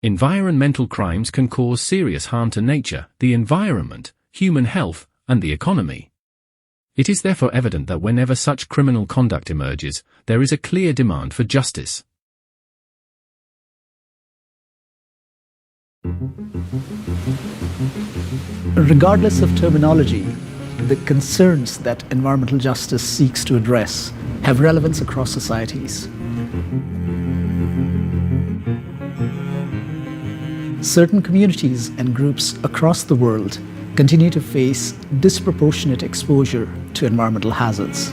Environmental crimes can cause serious harm to nature, the environment, human health, and the economy. It is therefore evident that whenever such criminal conduct emerges, there is a clear demand for justice.
Regardless of terminology, the concerns that environmental justice seeks to address have relevance across societies. Certain communities and groups across the world continue to face disproportionate exposure to environmental hazards.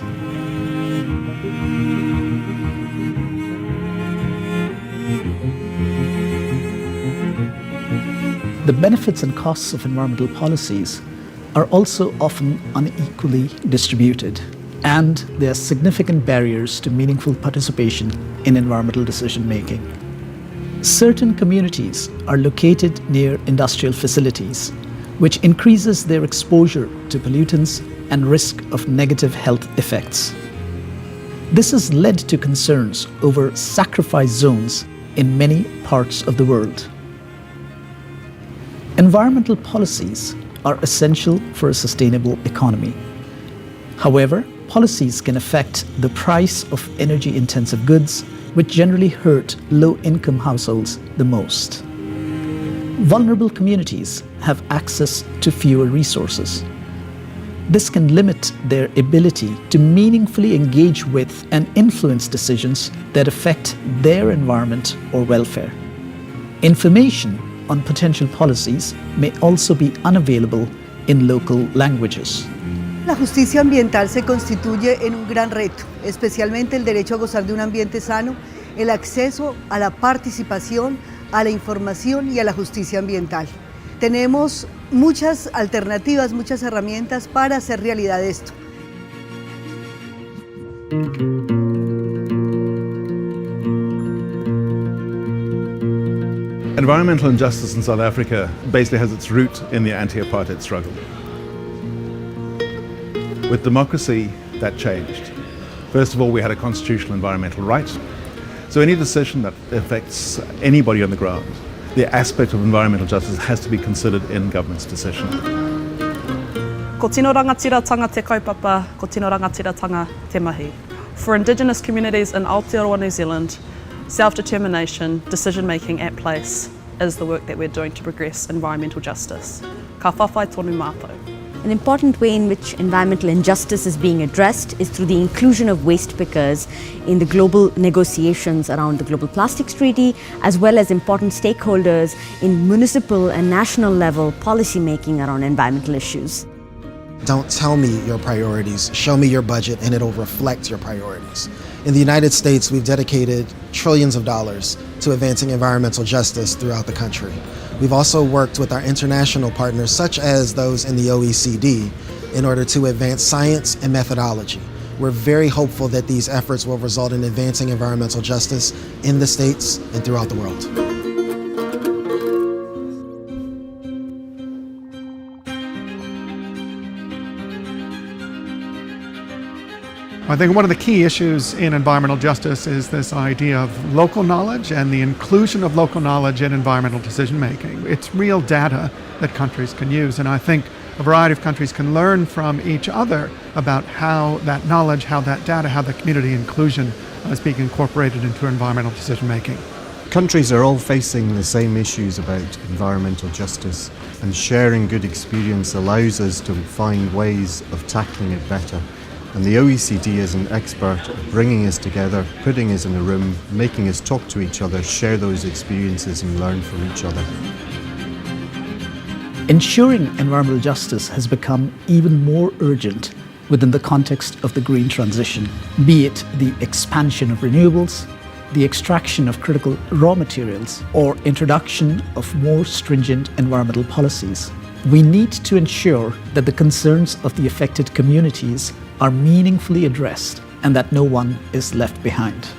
The benefits and costs of environmental policies are also often unequally distributed, and there are significant barriers to meaningful participation in environmental decision-making. Certain communities are located near industrial facilities, which increases their exposure to pollutants and risk of negative health effects. This has led to concerns over sacrifice zones in many parts of the world. Environmental policies are essential for a sustainable economy. However, policies can affect the price of energy-intensive goods, which generally hurt low-income households the most. Vulnerable communities have access to fewer resources. This can limit their ability to meaningfully engage with and influence decisions that affect their environment or welfare. Information on potential policies may also be unavailable in local languages.
La justicia ambiental se constituye en un gran reto, especialmente el derecho a gozar de un ambiente sano, el acceso a la participación, a la información y a la justicia ambiental. Tenemos muchas alternativas, muchas herramientas para hacer realidad esto.
Environmental injustice in South Africa basically has its root in the anti-apartheid struggle. With democracy, that changed. First of all, we had a constitutional environmental right. So any decision that affects anybody on the ground, the aspect of environmental justice has to be considered in government's decision.
Ko tino rangatiratanga te kaupapa, ko tino rangatiratanga te mahi. For Indigenous communities in Aotearoa, New Zealand, self-determination, decision-making at place is the work that we're doing to progress environmental justice. Ka whawhai tonu mātou.
An important way in which environmental injustice is being addressed is through the inclusion of waste pickers in the global negotiations around the Global Plastics Treaty, as well as important stakeholders in municipal and national level policy making around environmental issues.
Don't tell me your priorities, show me your budget and it'll reflect your priorities. In the United States, we've dedicated trillions of dollars to advancing environmental justice throughout the country. We've also worked with our international partners, such as those in the OECD, in order to advance science and methodology. We're very hopeful that these efforts will result in advancing environmental justice in the States and throughout the world.
I think one of the key issues in environmental justice is this idea of local knowledge and the inclusion of local knowledge in environmental decision making. It's real data that countries can use, and I think a variety of countries can learn from each other about how that knowledge, how that data, how the community inclusion is being incorporated into environmental decision making.
Countries are all facing the same issues about environmental justice, and sharing good experience allows us to find ways of tackling it better. And the OECD is an expert at bringing us together, putting us in a room, making us talk to each other, share those experiences and learn from each other.
Ensuring environmental justice has become even more urgent within the context of the green transition, be it the expansion of renewables, the extraction of critical raw materials, or introduction of more stringent environmental policies. We need to ensure that the concerns of the affected communities are meaningfully addressed and that no one is left behind.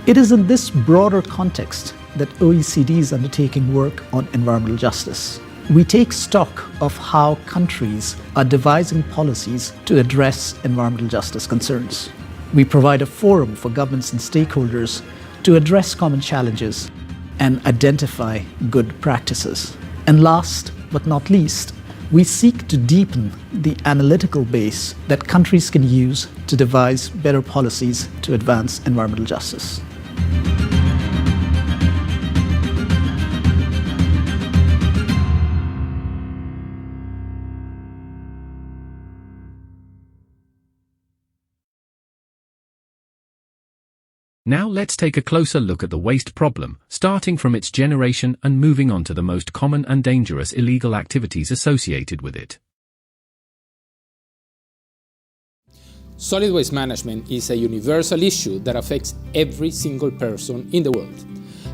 It is in this broader context that OECD is undertaking work on environmental justice. We take stock of how countries are devising policies to address environmental justice concerns. We provide a forum for governments and stakeholders to address common challenges and identify good practices. And last but not least, we seek to deepen the analytical base that countries can use to devise better policies to advance environmental justice.
Now let's take a closer look at the waste problem, starting from its generation and moving on to the most common and dangerous illegal activities associated with it.
Solid waste management is a universal issue that affects every single person in the world.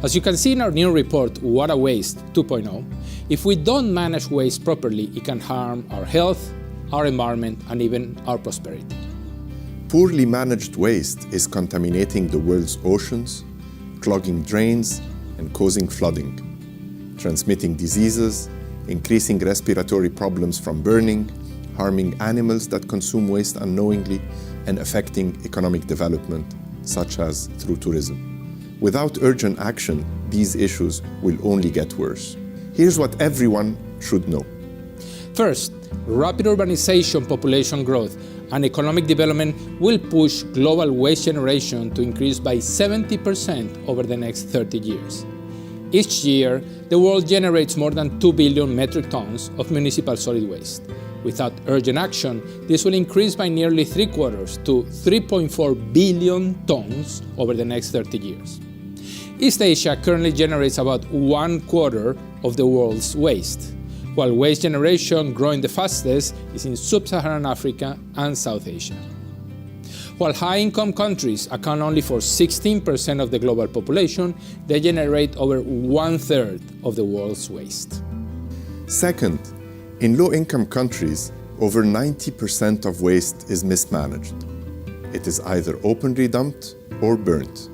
As you can see in our new report, Water Waste 2.0, if we don't manage waste properly, it can harm our health, our environment, and even our prosperity.
Poorly managed waste is contaminating the world's oceans, clogging drains, and causing flooding, transmitting diseases, increasing respiratory problems from burning, harming animals that consume waste unknowingly, and affecting economic development, such as through tourism. Without urgent action, these issues will only get worse. Here's what everyone should know.
First, rapid urbanization, population growth, and economic development will push global waste generation to increase by 70% over the next 30 years. Each year, the world generates more than 2 billion metric tons of municipal solid waste. Without urgent action, this will increase by nearly 3/4 to 3.4 billion tons over the next 30 years. East Asia currently generates about 1/4 of the world's waste, while waste generation growing the fastest is in sub-Saharan Africa and South Asia. While high-income countries account only for 16% of the global population, they generate over 1/3 of the world's waste.
Second, in low-income countries, over 90% of waste is mismanaged. It is either openly dumped or burnt.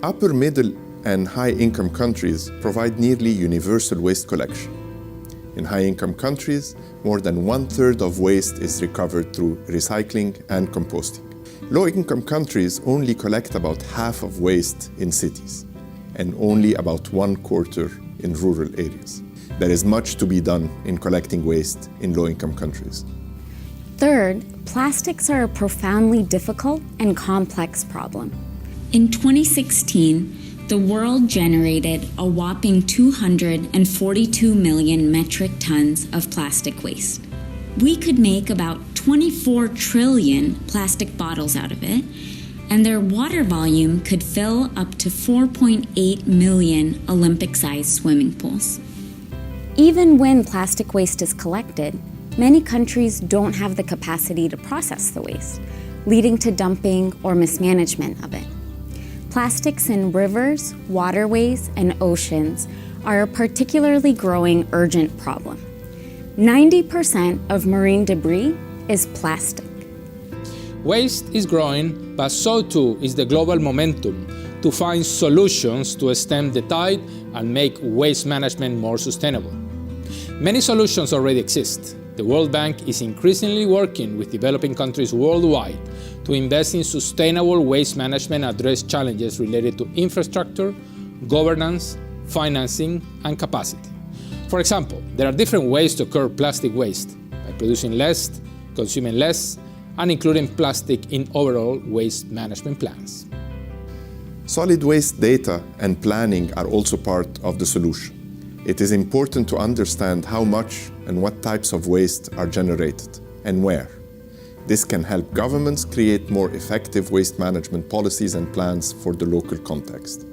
Upper middle and high-income countries provide nearly universal waste collection. In high-income countries, more than 1/3 of waste is recovered through recycling and composting. Low-income countries only collect about half of waste in cities, and only about 1/4 in rural areas. There is much to be done in collecting waste in low-income countries.
Third, plastics are a profoundly difficult and complex problem.
In 2016, the world generated a whopping 242 million metric tons of plastic waste. We could make about 24 trillion plastic bottles out of it, and their water volume could fill up to 4.8 million Olympic-sized swimming pools.
Even when plastic waste is collected, many countries don't have the capacity to process the waste, leading to dumping or mismanagement of it. Plastics in rivers, waterways, and oceans are a particularly growing urgent problem. 90% of marine debris is plastic.
Waste is growing, but so too is the global momentum to find solutions to stem the tide and make waste management more sustainable. Many solutions already exist. The World Bank is increasingly working with developing countries worldwide to invest in sustainable waste management and address challenges related to infrastructure, governance, financing, and capacity. For example, there are different ways to curb plastic waste by producing less, consuming less, and including plastic in overall waste management plans.
Solid waste data and planning are also part of the solution. It is important to understand how much and what types of waste are generated and where. This can help governments create more effective waste management policies and plans for the local context.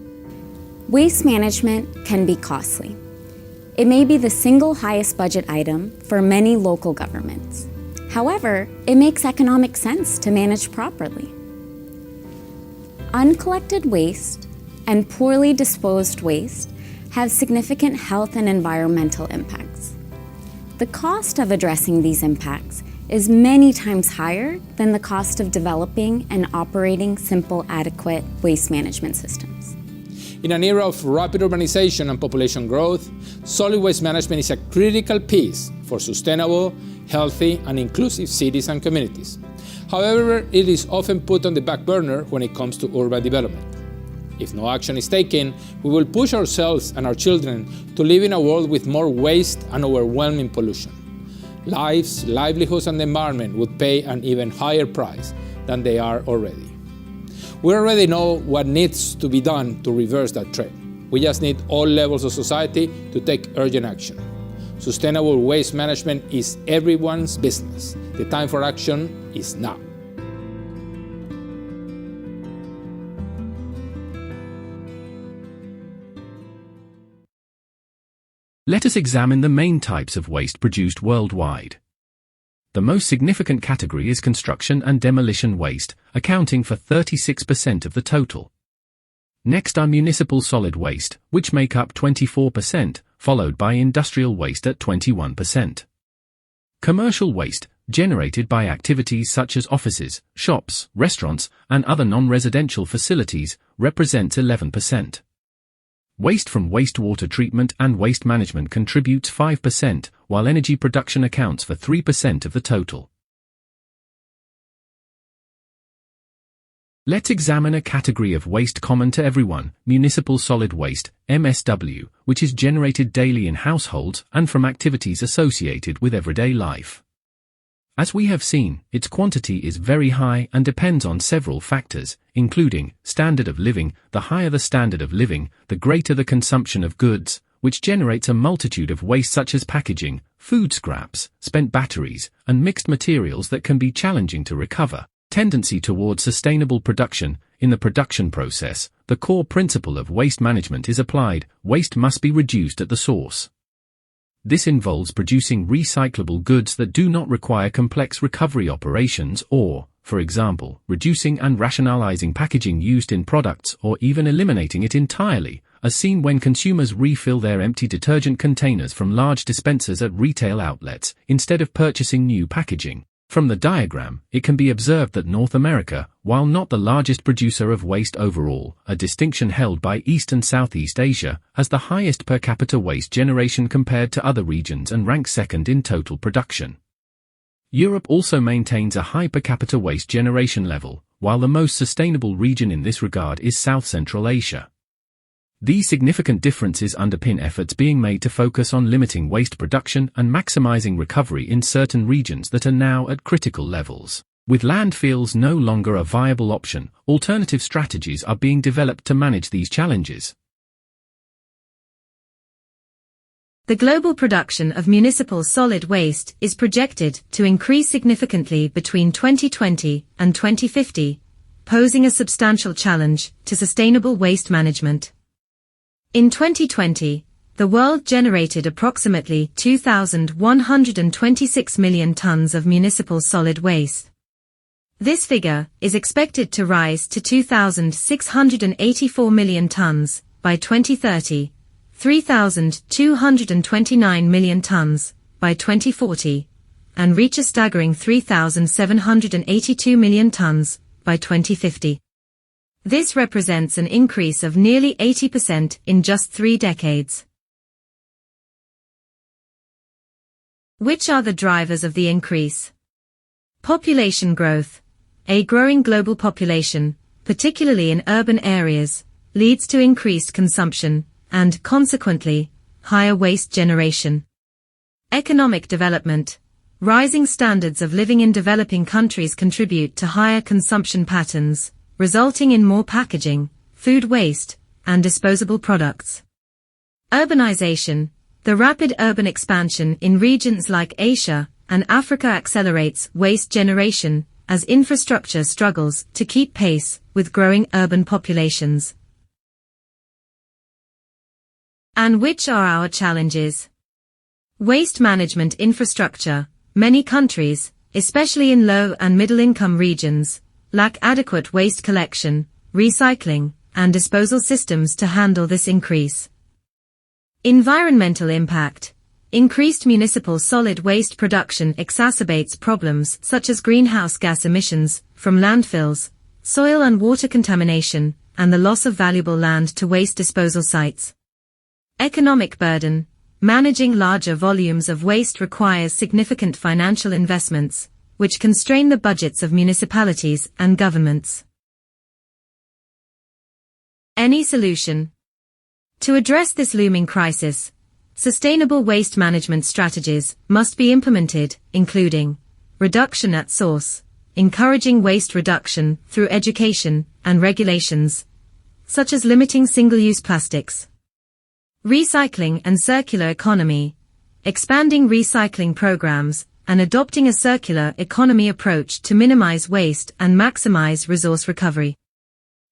Waste management can be costly. It may be the single highest budget item for many local governments. However, it makes economic sense to manage properly. Uncollected waste and poorly disposed waste have significant health and environmental impacts. The cost of addressing these impacts is many times higher than the cost of developing and operating simple, adequate waste management systems.
In an era of rapid urbanization and population growth, solid waste management is a critical piece for sustainable, healthy, and inclusive cities and communities. However, it is often put on the back burner when it comes to urban development. If no action is taken, we will push ourselves and our children to live in a world with more waste and overwhelming pollution. Lives, livelihoods, and the environment would pay an even higher price than they are already. We already know what needs to be done to reverse that trend. We just need all levels of society to take urgent action. Sustainable waste management is everyone's business. The time for action is now.
Let us examine the main types of waste produced worldwide. The most significant category is construction and demolition waste, accounting for 36% of the total. Next are municipal solid waste, which make up 24%, followed by industrial waste at 21%. Commercial waste, generated by activities such as offices, shops, restaurants, and other non-residential facilities, represents 11%. Waste from wastewater treatment and waste management contributes 5%, while energy production accounts for 3% of the total. Let's examine a category of waste common to everyone, municipal solid waste, MSW, which is generated daily in households and from activities associated with everyday life. As we have seen, its quantity is very high and depends on several factors, including standard of living. The higher the standard of living, the greater the consumption of goods, which generates a multitude of waste such as packaging, food scraps, spent batteries, and mixed materials that can be challenging to recover. Tendency towards sustainable production. In the production process, the core principle of waste management is applied. Waste must be reduced at the source. This involves producing recyclable goods that do not require complex recovery operations or, for example, reducing and rationalizing packaging used in products or even eliminating it entirely, as seen when consumers refill their empty detergent containers from large dispensers at retail outlets instead of purchasing new packaging. From the diagram, it can be observed that North America, while not the largest producer of waste overall, a distinction held by East and Southeast Asia, has the highest per capita waste generation compared to other regions and ranks second in total production. Europe also maintains a high per capita waste generation level, while the most sustainable region in this regard is South Central Asia. These significant differences underpin efforts being made to focus on limiting waste production and maximizing recovery in certain regions that are now at critical levels. With landfills no longer a viable option, alternative strategies are being developed to manage these challenges.
The global production of municipal solid waste is projected to increase significantly between 2020 and 2050, posing a substantial challenge to sustainable waste management. In 2020, the world generated approximately 2,126 million tons of municipal solid waste. This figure is expected to rise to 2,684 million tons by 2030, 3,229 million tons by 2040, and reach a staggering 3,782 million tons by 2050. This represents an increase of nearly 80% in just 3 decades. Which are the drivers of the increase? Population growth. A growing global population, particularly in urban areas, leads to increased consumption and, consequently, higher waste generation. Economic development. Rising standards of living in developing countries contribute to higher consumption patterns, resulting in more packaging, food waste, and disposable products. Urbanization. The rapid urban expansion in regions like Asia and Africa accelerates waste generation as infrastructure struggles to keep pace with growing urban populations. And which are our challenges? Waste management infrastructure. Many countries, especially in low and middle-income regions, lack adequate waste collection, recycling, and disposal systems to handle this increase. Environmental impact. Increased municipal solid waste production exacerbates problems such as greenhouse gas emissions from landfills, soil and water contamination, and the loss of valuable land to waste disposal sites. Economic burden. Managing larger volumes of waste requires significant financial investments, which constrain the budgets of municipalities and governments. Any solution? To address this looming crisis, sustainable waste management strategies must be implemented, including reduction at source, encouraging waste reduction through education and regulations, such as limiting single-use plastics, recycling and circular economy, expanding recycling programs, and adopting a circular economy approach to minimize waste and maximize resource recovery.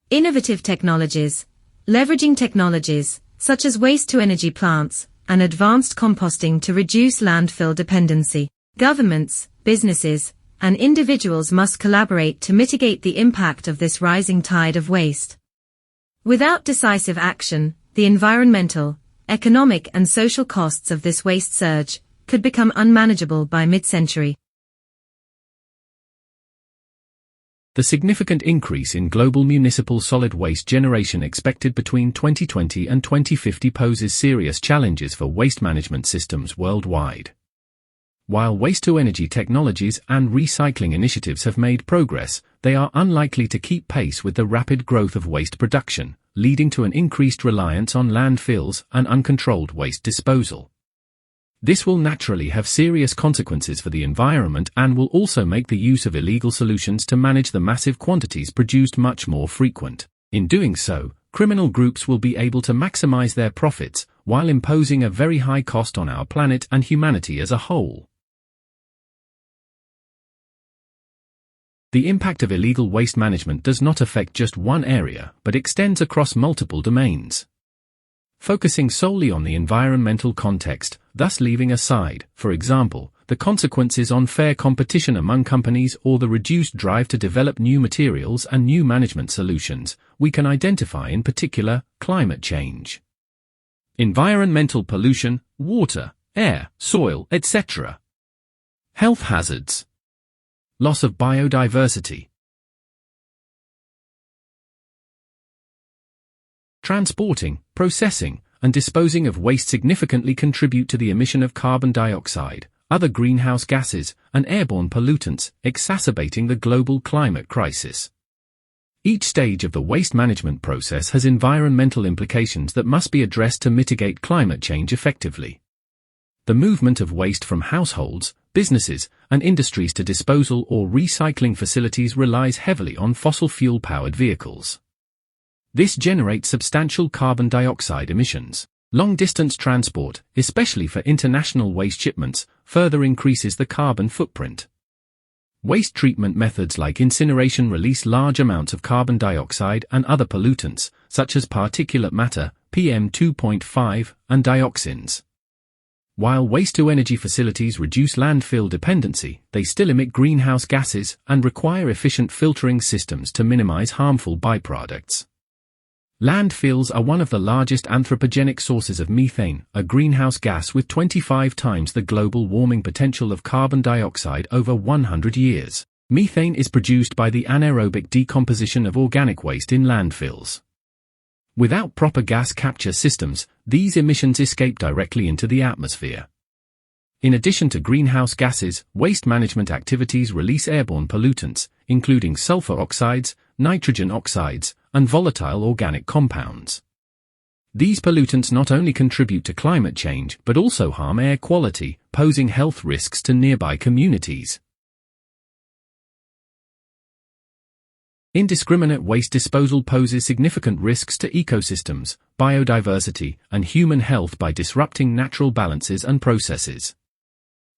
Innovative technologies. Leveraging technologies, such as waste-to-energy plants, and advanced composting to reduce landfill dependency. Governments, businesses, and individuals must collaborate to mitigate the impact of this rising tide of waste. Without decisive action, the environmental, economic and social costs of this waste surge could become unmanageable by mid-century.
The significant increase in global municipal solid waste generation expected between 2020 and 2050 poses serious challenges for waste management systems worldwide. While waste-to-energy technologies and recycling initiatives have made progress, they are unlikely to keep pace with the rapid growth of waste production, leading to an increased reliance on landfills and uncontrolled waste disposal. This will naturally have serious consequences for the environment and will also make the use of illegal solutions to manage the massive quantities produced much more frequent. In doing so, criminal groups will be able to maximize their profits, while imposing a very high cost on our planet and humanity as a whole. The impact of illegal waste management does not affect just one area, but extends across multiple domains. Focusing solely on the environmental context, thus leaving aside, for example, the consequences on fair competition among companies or the reduced drive to develop new materials and new management solutions, we can identify in particular climate change. Environmental pollution, water, air, soil, etc. Health hazards. Loss of biodiversity. Transporting, processing, and disposing of waste significantly contribute to the emission of carbon dioxide, other greenhouse gases, and airborne pollutants, exacerbating the global climate crisis. Each stage of the waste management process has environmental implications that must be addressed to mitigate climate change effectively. The movement of waste from households, businesses, and industries to disposal or recycling facilities relies heavily on fossil fuel-powered vehicles. This generates substantial carbon dioxide emissions. Long-distance transport, especially for international waste shipments, further increases the carbon footprint. Waste treatment methods like incineration release large amounts of carbon dioxide and other pollutants, such as particulate matter, PM2.5, and dioxins. While waste-to-energy facilities reduce landfill dependency, they still emit greenhouse gases and require efficient filtering systems to minimize harmful byproducts. Landfills are one of the largest anthropogenic sources of methane, a greenhouse gas with 25 times the global warming potential of carbon dioxide over 100 years. Methane is produced by the anaerobic decomposition of organic waste in landfills. Without proper gas capture systems, these emissions escape directly into the atmosphere. In addition to greenhouse gases, waste management activities release airborne pollutants, including sulfur oxides, nitrogen oxides, and volatile organic compounds. These pollutants not only contribute to climate change but also harm air quality, posing health risks to nearby communities. Indiscriminate waste disposal poses significant risks to ecosystems, biodiversity, and human health by disrupting natural balances and processes.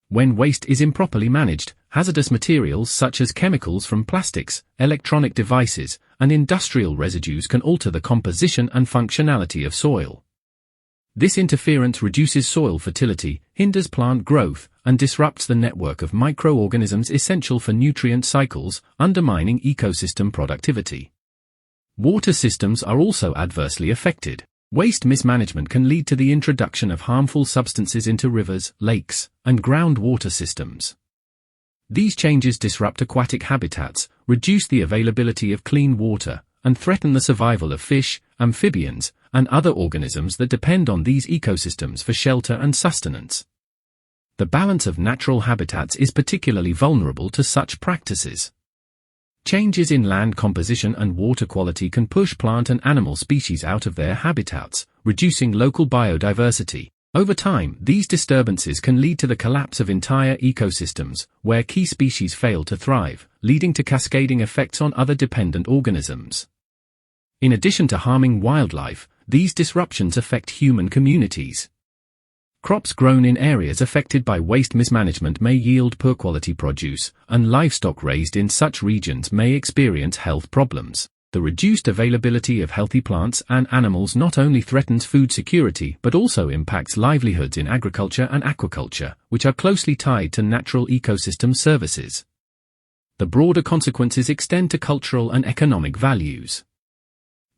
When waste is improperly managed, hazardous materials such as chemicals from plastics, electronic devices, and industrial residues can alter the composition and functionality of soil. This interference reduces soil fertility, hinders plant growth, and disrupts the network of microorganisms essential for nutrient cycles, undermining ecosystem productivity. Water systems are also adversely affected. Waste mismanagement can lead to the introduction of harmful substances into rivers, lakes, and groundwater systems. These changes disrupt aquatic habitats, reduce the availability of clean water, and threaten the survival of fish, amphibians, and other organisms that depend on these ecosystems for shelter and sustenance. The balance of natural habitats is particularly vulnerable to such practices. Changes in land composition and water quality can push plant and animal species out of their habitats, reducing local biodiversity. Over time, these disturbances can lead to the collapse of entire ecosystems, where key species fail to thrive, leading to cascading effects on other dependent organisms. In addition to harming wildlife, these disruptions affect human communities. Crops grown in areas affected by waste mismanagement may yield poor quality produce, and livestock raised in such regions may experience health problems. The reduced availability of healthy plants and animals not only threatens food security but also impacts livelihoods in agriculture and aquaculture, which are closely tied to natural ecosystem services. The broader consequences extend to cultural and economic values.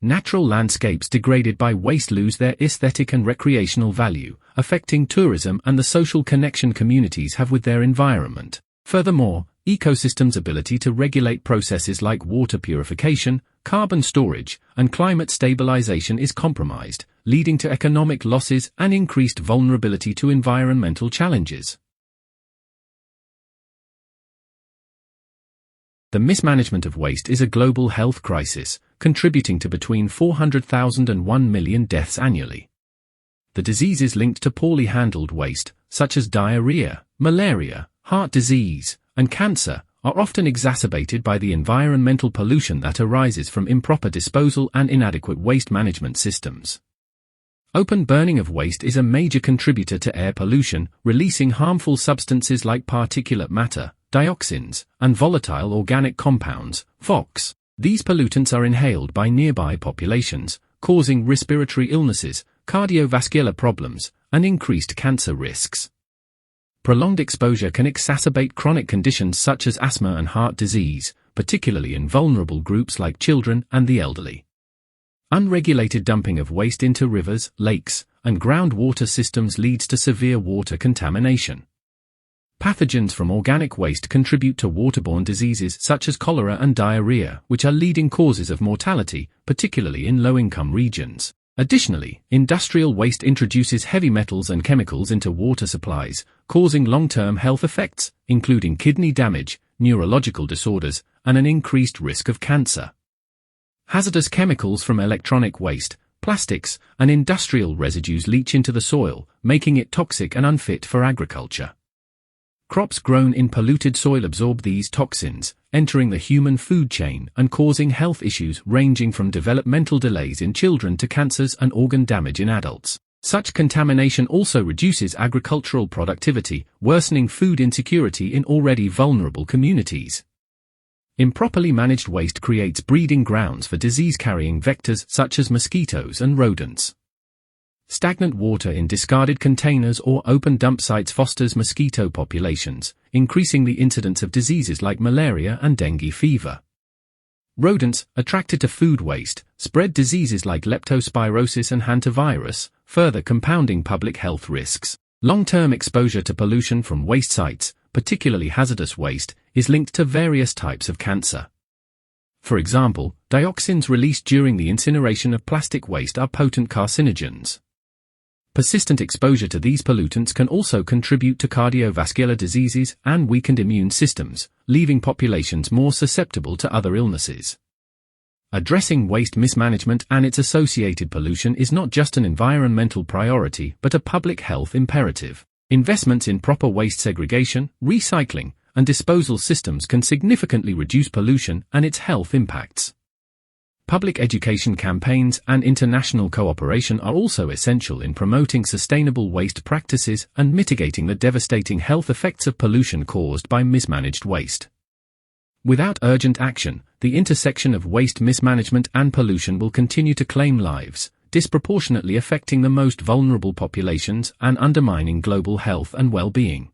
Natural landscapes degraded by waste lose their aesthetic and recreational value, affecting tourism and the social connection communities have with their environment. Furthermore, ecosystems' ability to regulate processes like water purification, carbon storage, and climate stabilization is compromised, leading to economic losses and increased vulnerability to environmental challenges. The mismanagement of waste is a global health crisis, contributing to between 400,000 and 1 million deaths annually. The diseases linked to poorly handled waste, such as diarrhea, malaria, heart disease, and cancer, are often exacerbated by the environmental pollution that arises from improper disposal and inadequate waste management systems. Open burning of waste is a major contributor to air pollution, releasing harmful substances like particulate matter, dioxins, and volatile organic compounds, VOCs. These pollutants are inhaled by nearby populations, causing respiratory illnesses, cardiovascular problems, and increased cancer risks. Prolonged exposure can exacerbate chronic conditions such as asthma and heart disease, particularly in vulnerable groups like children and the elderly. Unregulated dumping of waste into rivers, lakes, and groundwater systems leads to severe water contamination. Pathogens from organic waste contribute to waterborne diseases such as cholera and diarrhea, which are leading causes of mortality, particularly in low-income regions. Additionally, industrial waste introduces heavy metals and chemicals into water supplies, causing long-term health effects, including kidney damage, neurological disorders, and an increased risk of cancer. Hazardous chemicals from electronic waste, plastics, and industrial residues leach into the soil, making it toxic and unfit for agriculture. Crops grown in polluted soil absorb these toxins, entering the human food chain and causing health issues ranging from developmental delays in children to cancers and organ damage in adults. Such contamination also reduces agricultural productivity, worsening food insecurity in already vulnerable communities. Improperly managed waste creates breeding grounds for disease-carrying vectors such as mosquitoes and rodents. Stagnant water in discarded containers or open dump sites fosters mosquito populations, increasing the incidence of diseases like malaria and dengue fever. Rodents, attracted to food waste, spread diseases like leptospirosis and hantavirus, further compounding public health risks. Long-term exposure to pollution from waste sites, particularly hazardous waste, is linked to various types of cancer. For example, dioxins released during the incineration of plastic waste are potent carcinogens. Persistent exposure to these pollutants can also contribute to cardiovascular diseases and weakened immune systems, leaving populations more susceptible to other illnesses. Addressing waste mismanagement and its associated pollution is not just an environmental priority but a public health imperative. Investments in proper waste segregation, recycling, and disposal systems can significantly reduce pollution and its health impacts. Public education campaigns and international cooperation are also essential in promoting sustainable waste practices and mitigating the devastating health effects of pollution caused by mismanaged waste. Without urgent action, the intersection of waste mismanagement and pollution will continue to claim lives, disproportionately affecting the most vulnerable populations and undermining global health and well-being.